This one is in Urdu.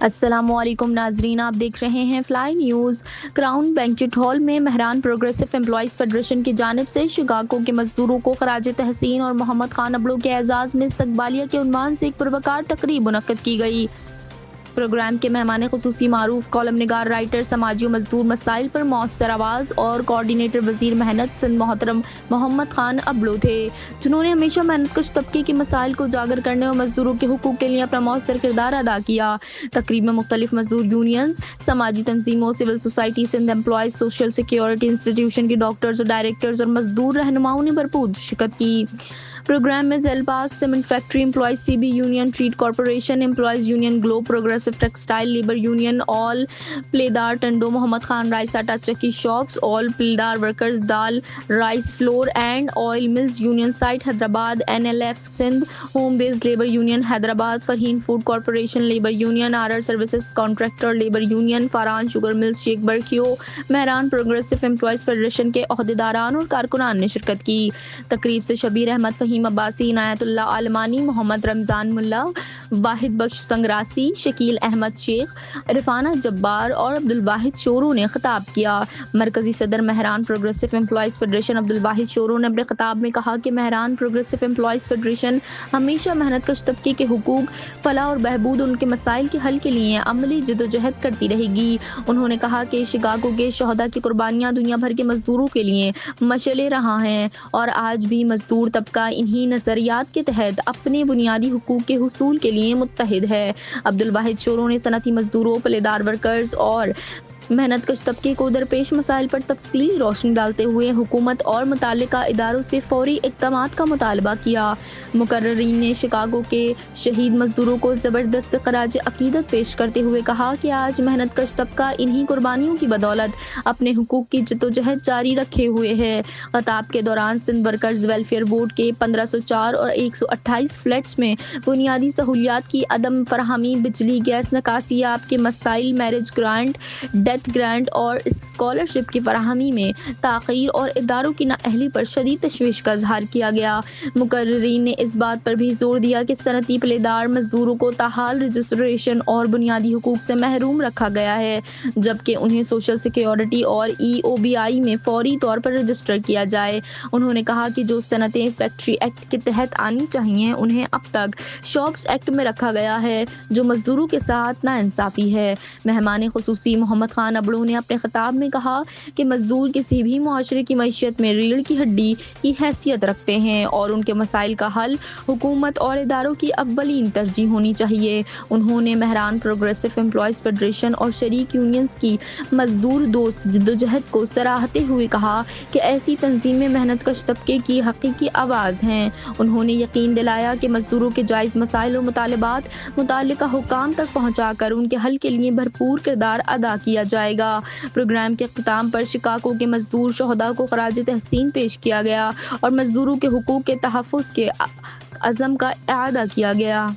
السلام علیکم ناظرین، آپ دیکھ رہے ہیں fly news. Crown banquet hall میں مہران پروگریسو امپلائیز فیڈریشن کی جانب سے شکاگو کے مزدوروں کو خراج تحسین اور محمد خان ابڑو کے اعزاز میں استقبالیہ کے عنوان سے ایک پروقار تقریب منعقد کی گئی۔ پروگرام کے مہمان خصوصی معروف کالم نگار، رائٹر، سماجی و مزدور مسائل پر مؤثر آواز اور کوآرڈینیٹر وزیر محنت سندھ محترم محمد خان ابڑو تھے، جنہوں نے ہمیشہ محنت کش طبقے کے مسائل کو اجاگر کرنے اور مزدوروں کے حقوق کے لیے اپنا مؤثر کردار ادا کیا۔ تقریب میں مختلف مزدور یونینز، سماجی تنظیموں، civil society, Sindh employees social security انسٹی ٹیوشن کے ڈاکٹرز اور ڈائریکٹرز اور مزدور رہنماؤں نے بھرپور شرکت کی۔ پروگرام میں ذیل Pak cement factory employees, C B union, trade corporation employees union, globe progressive textile labour union, all پلیدار ٹنڈو، محمد خان رائس آٹا چکی شاپس، آل پلیدار workers dal rice flour and oil mills union site Hyderabad, N L F Sindh home based labour union Hyderabad, Farheen food corporation labour union, R R services contractor labour union, Faran sugar mills Sheikh برکیو، مہران پروگریسو امپلائیز فیڈریشن کے عہدیداران اور کارکنان نے شرکت کی۔ تقریب سے شبیر احمد، فہیم عباسی، عنایت اللہ عالمانی، محمد رمضان ملا، واحد بخش سنگراسی، شکیل احمد شیخ، عرفانہ جبار اور عبدالواحد شورو نے خطاب کیا۔ مرکزی صدر Mehran progressive employees federation Abdul Wahid Shoro نے اپنے خطاب میں کہا کہ مہران پروگریسو امپلائیز فیڈریشن ہمیشہ محنت کش طبقے کے حقوق، فلاح اور بہبود اور ان کے مسائل کے حل کے لیے عملی جدوجہد کرتی رہے گی۔ انہوں نے کہا کہ شکاگو کے شہداء کی قربانیاں دنیا بھر کے مزدوروں کے لیے مشعل راہ ہیں اور آج بھی مزدور طبقہ انہی نظریات کے تحت اپنے بنیادی حقوق کے حصول کے لیے متحد ہے۔ عبدالواحد شورو نے صنعتی مزدوروں، پلیدار ورکرز اور محنت کش طبقے کو درپیش مسائل پر تفصیلی روشنی ڈالتے ہوئے حکومت اور متعلقہ اداروں سے فوری اقدامات کا مطالبہ کیا۔ مقررین نے شکاگو کے شہید مزدوروں کو زبردست خراج عقیدت پیش کرتے ہوئے کہا کہ آج محنت کش طبقہ انہی قربانیوں کی بدولت اپنے حقوق کی جدوجہد جاری رکھے ہوئے ہے۔ خطاب کے دوران سندھ ورکرز ویلفیئر بورڈ کے 1504 اور 128 فلیٹس میں بنیادی سہولیات کی عدم فراہمی، بجلی گیس نکاسیاب کے مسائل، میرج گرانٹ، ڈیتھ گرانٹ اور اسکالرشپ کی فراہمی میں تاخیر اور اداروں کی نااہلی پر شدید تشویش کا اظہار کیا گیا۔ مقررین نے اس بات پر بھی زور دیا کہ صنعتی پلیدار مزدوروں کو تاحال رجسٹریشن اور بنیادی حقوق سے محروم رکھا گیا ہے، جبکہ انہیں سوشل سیکیورٹی اور ای او بی آئی میں فوری طور پر رجسٹر کیا جائے۔ انہوں نے کہا کہ جو صنعتیں فیکٹری ایکٹ کے تحت آنی چاہیے انہیں اب تک شاپس ایکٹ میں رکھا گیا ہے، جو مزدوروں کے ساتھ ناانصافی ہے۔ مہمان خصوصی محمد خان ابڑو نے اپنے خطاب میں کہا کہ مزدور کسی بھی معاشرے کی معیشت میں ریڑھ کی ہڈی کی حیثیت رکھتے ہیں اور ان کے مسائل کا حل حکومت اور اداروں کی اولین ترجیح ہونی چاہیے۔ انہوں نے مہران پروگریسو امپلائیز فیڈریشن اور شریک یونینز کی مزدور دوست جدوجہد کو سراہتے ہوئے کہا کہ ایسی تنظیمیں محنت کش طبقے کی حقیقی آواز ہیں۔ انہوں نے یقین دلایا کہ مزدوروں کے جائز مسائل اور مطالبات متعلقہ حکام تک پہنچا کر ان کے حل کے لیے بھرپور کردار ادا کیا جائے گا۔ پروگرام کے اختتام پر شکاگو کے مزدور شہداء کو خراج تحسین پیش کیا گیا اور مزدوروں کے حقوق کے تحفظ کے عزم کا اعادہ کیا گیا۔